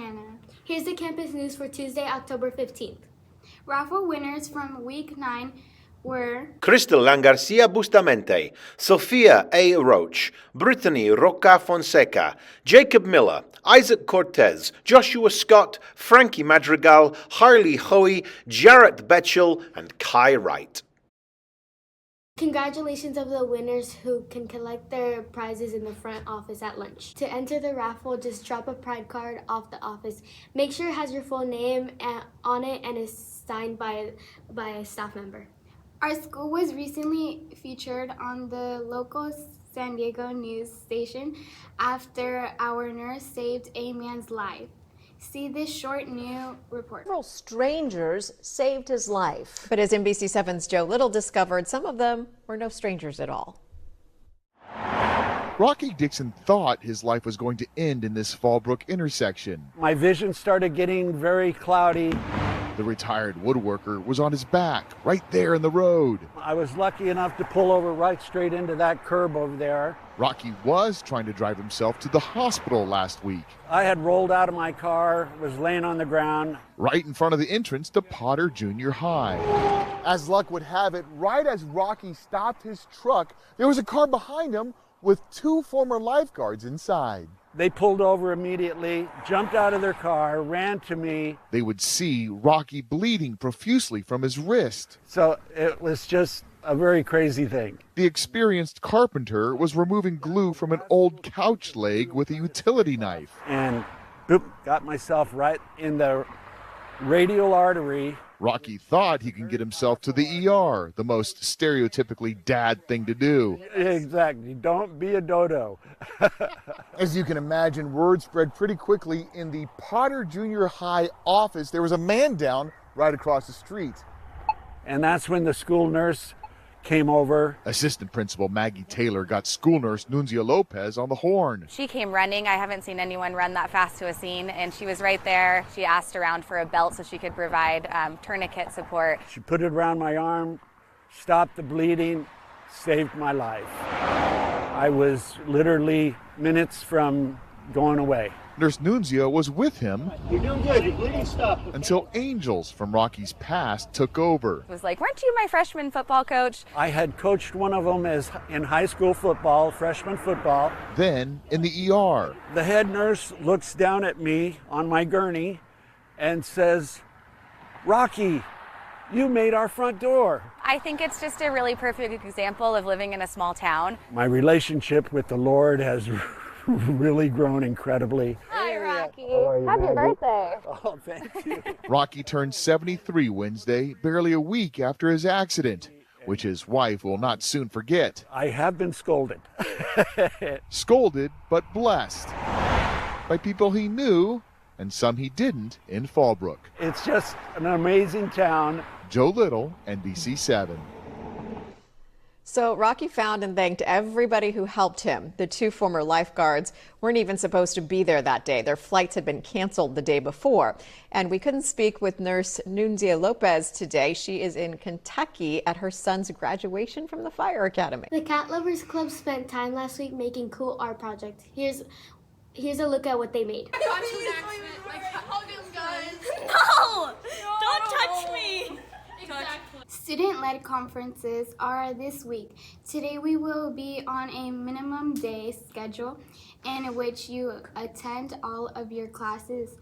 Hannah. Here's the campus news for Tuesday, October 15th. Raffle winners from week 9 were Crystal Langarcia Bustamente, Sophia A. Roach, Brittany Roca Fonseca, Jacob Miller, Isaac Cortez, Joshua Scott, Frankie Madrigal, Harley Hoey, Jarrett Betchell, and Kai Wright. Congratulations of the winners who can collect their prizes in the front office at lunch. To enter the raffle, just drop a pride card off the office. Make sure it has your full name on it and is signed by a staff member. Our school was recently featured on the local San Diego news station after our nurse saved a man's life. See this short new report. Several strangers saved his life. But as NBC7's Joe Little discovered, some of them were no strangers at all. Rocky Dixon thought his life was going to end in this Fallbrook intersection. My vision started getting very cloudy. The retired woodworker was on his back, right there in the road. I was lucky enough to pull over right straight into that curb over there. Rocky was trying to drive himself to the hospital last week. I had rolled out of my car, was laying on the ground. Right in front of the entrance to Potter Junior High. As luck would have it, right as Rocky stopped his truck, there was a car behind him with 2 former lifeguards inside. They pulled over immediately, jumped out of their car, ran to me. They would see Rocky bleeding profusely from his wrist. So it was just a very crazy thing. The experienced carpenter was removing glue from an old couch leg with a utility knife. And boop, got myself right in the radial artery. Rocky thought he can get himself to the ER, the most stereotypically dad thing to do. Exactly. Don't be a dodo. As you can imagine, word spread pretty quickly in the Potter Junior High office. There was a man down right across the street. And that's when the school nurse came over. Assistant Principal Maggie Taylor got school nurse Nunzia Lopez on the horn. She came running. I haven't seen anyone run that fast to a scene, and she was right there. She asked around for a belt so she could provide tourniquet support. She put it around my arm, stopped the bleeding, saved my life. I was literally minutes from going away. Nurse Nunzia was with him. You're doing good. Your bleeding stopped. Until angels from Rocky's past took over. It was like, weren't you my freshman football coach? I had coached one of them as in high school football, freshman football. Then in the ER. The head nurse looks down at me on my gurney and says, Rocky, you made our front door. I think it's just a really perfect example of living in a small town. My relationship with the Lord has really grown incredibly. Hi, Rocky. Happy birthday. Oh, thank you. Rocky turned 73 Wednesday, barely a week after his accident, which his wife will not soon forget. I have been scolded. Scolded, but blessed by people he knew and some he didn't in Fallbrook. It's just an amazing town. Joe Little, NBC7. So Rocky found and thanked everybody who helped him. The 2 former lifeguards weren't even supposed to be there that day. Their flights had been canceled the day before. And we couldn't speak with nurse Nunzia Lopez today. She is in Kentucky at her son's graduation from the fire academy. The Cat Lovers Club spent time last week making cool art projects. Here's a look at what they made. No! Don't touch me! Student-led conferences are this week. Today we will be on a minimum day schedule in which you attend all of your classes.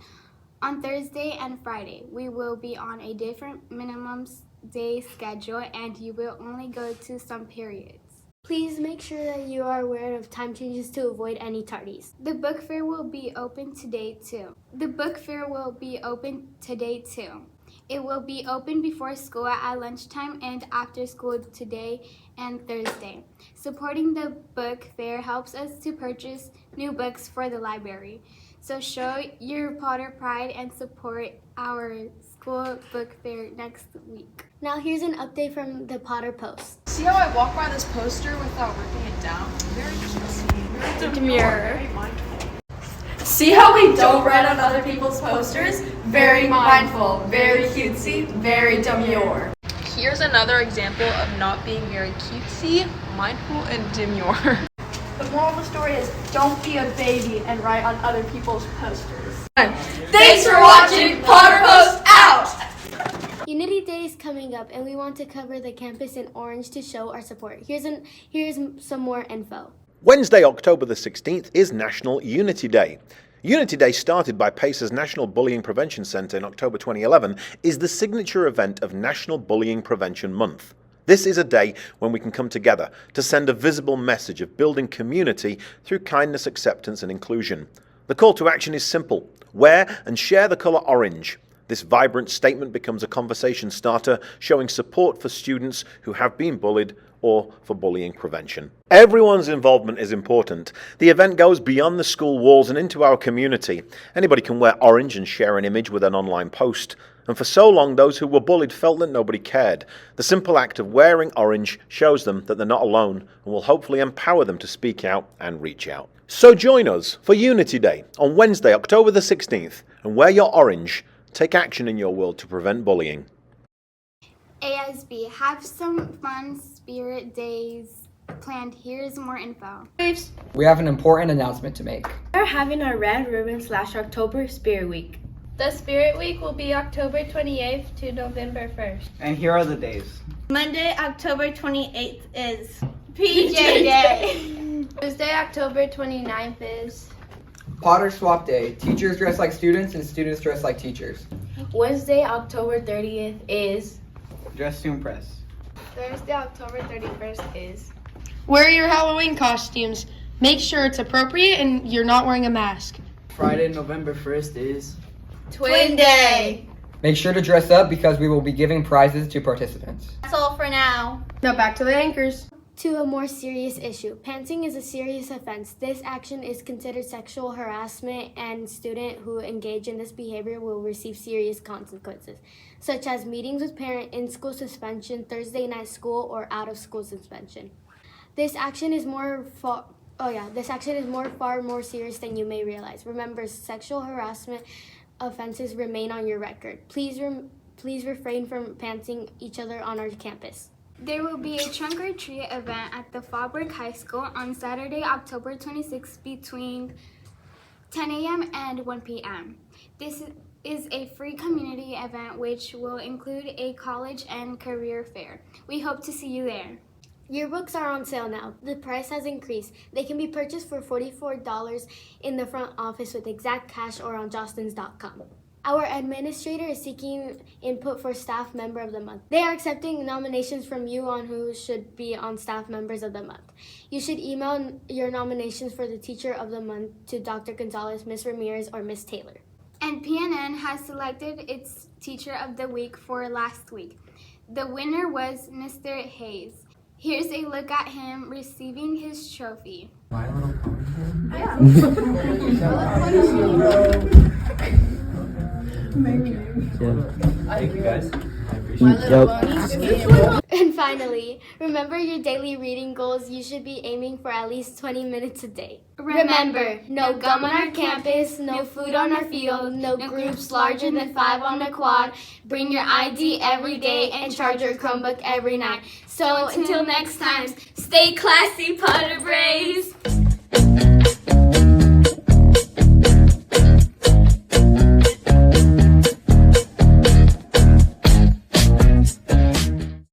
On Thursday and Friday, we will be on a different minimum day schedule and you will only go to some periods. Please make sure that you are aware of time changes to avoid any tardies. The book fair will be open today too. It will be open before school at lunchtime and after school today and Thursday. Supporting the book fair helps us to purchase new books for the library. So show your Potter pride and support our school book fair next week. Now here's an update from the Potter Post. See how I walk by this poster without ripping it down? Very cutesy, very demure. Very mindful. See how we don't write on other people's posters? Very mindful, very cutesy, very demure. Here's another example of not being very cutesy, mindful, and demure. The moral of the story is don't be a baby and write on other people's posters. Thanks for watching. Potter Post out. Unity Day is coming up, and we want to cover the campus in orange to show our support. Here's some more info. Wednesday, October the 16th is National Unity Day. Unity Day, started by PACE's National Bullying Prevention Centre in October 2011, is the signature event of National Bullying Prevention Month. This is a day when we can come together to send a visible message of building community through kindness, acceptance and inclusion. The call to action is simple. Wear and share the colour orange. This vibrant statement becomes a conversation starter showing support for students who have been bullied or for bullying prevention. Everyone's involvement is important. The event goes beyond the school walls and into our community. Anybody can wear orange and share an image with an online post. And for so long, those who were bullied felt that nobody cared. The simple act of wearing orange shows them that they're not alone and will hopefully empower them to speak out and reach out. So join us for Unity Day on Wednesday, October the 16th, and wear your orange. Take action in your world to prevent bullying. ASB, have some fun spirit days planned. Here's more info. We have an important announcement to make. We're having our Red Ribbon / October Spirit Week. The Spirit Week will be October 28th to November 1st. And here are the days. Monday, October 28th is PJ Day. Tuesday, October 29th is Potter Swap Day. Teachers dress like students and students dress like teachers. Wednesday, October 30th is Dress to Impress. Thursday, October 31st is Wear your Halloween costumes. Make sure it's appropriate and you're not wearing a mask. Friday, November 1st is Twin Day. Make sure to dress up because we will be giving prizes to participants. That's all for now. Now back to the anchors. To a more serious issue. Pantsing is a serious offense. This action is considered sexual harassment, and students who engage in this behavior will receive serious consequences, such as meetings with parent, in-school suspension, Thursday night school, or out-of-school suspension. This action is far more serious than you may realize. Remember, sexual harassment offenses remain on your record. Please refrain from pantsing each other on our campus. There will be a trunk or treat event at the Fallbrook High School on Saturday, October 26th between 10 a.m. and 1 p.m. This is a free community event which will include a college and career fair. We hope to see you there. Yearbooks are on sale now. The price has increased. They can be purchased for $44 in the front office with Exact Cash or on jostens.com. Our administrator is seeking input for Staff Member of the Month. They are accepting nominations from you on who should be on Staff Members of the Month. You should email your nominations for the Teacher of the Month to Dr. Gonzalez, Ms. Ramirez, or Ms. Taylor. And PNN has selected its Teacher of the Week for last week. The winner was Mr. Hayes. Here's a look at him receiving his trophy. My Little Pony? Yeah. Thank you guys. I appreciate it. And finally, remember your daily reading goals. You should be aiming for at least 20 minutes a day. Remember, no gum on our campus, no food on our field, no groups larger than 5 on the quad. Bring your ID every day and charge your Chromebook every night. So until next time, stay classy, Potter Braves!